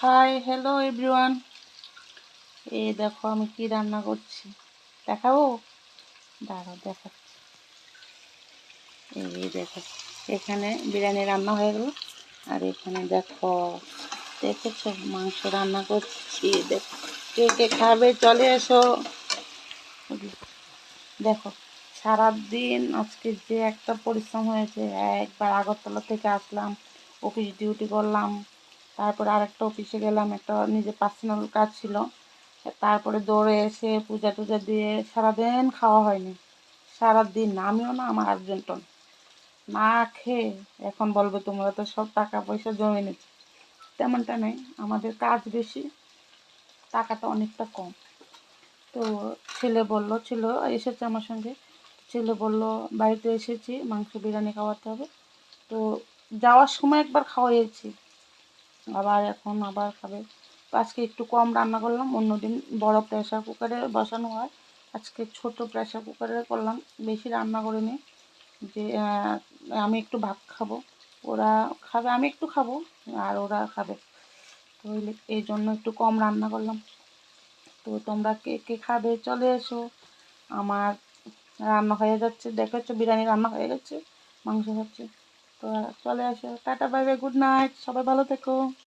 Hi hello everyone. এই দেখো আমি কি রান্না করছি, দেখাবো? দাঁড়াও দেখাচ্ছি। এই দেখো, এখানে বিরিয়ানি রান্না হয়ে গেল। আর এখানে দেখো, দেখেছো মাংস রান্না করছি। দেখো, কে কে খাবে চলে এসো। দেখো, সারাদিন আজকে যে একটা পরিশ্রম হয়েছে। একবার আগরতলা থেকে আসলাম, অফিস ডিউটি করলাম, তারপরে আরেকটা অফিসে গেলাম, একটা নিজের পার্সোনাল কাজ ছিল। তারপরে দৌড়ে এসে পূজা টুজা দিয়ে সারাদিন খাওয়া হয়নি। সারাদিন আমিও না, আমার হাজবেন্ডও না খেয়ে এখন বলবে তোমরা তো সব টাকা পয়সা জমে নিচ্ছ। তেমনটা নেই, আমাদের কাজ বেশি, টাকাটা অনেকটা কম। তো ছেলে এসেছে আমার সঙ্গে। ছেলে বলল বাড়িতে এসেছি, মাংস বিরিয়ানি খাওয়াতে হবে। তো যাওয়ার সময় একবার খাওয়াইয়েছি, আবার এখন আবার খাবে। তো আজকে একটু কম রান্না করলাম, অন্যদিন বড় প্রেশার কুকারে বসানো হয়, আজকে ছোট প্রেশার কুকারে করলাম, বেশি রান্না করিনি। যে আমি একটু ভাত খাবো, ওরা খাবে, আমি একটু খাবো, আর ওরা খাবে। তো এই জন্য একটু কম রান্না করলাম। তো তোমরা কে কে খাবে চলে এসো। আমার রান্না হয়ে যাচ্ছে, দেখেছো বিরিয়ানি রান্না হয়ে গেছে, মাংস হচ্ছে। তো চলে আসো, tata bye bye, good night, সবাই ভালো থেকো।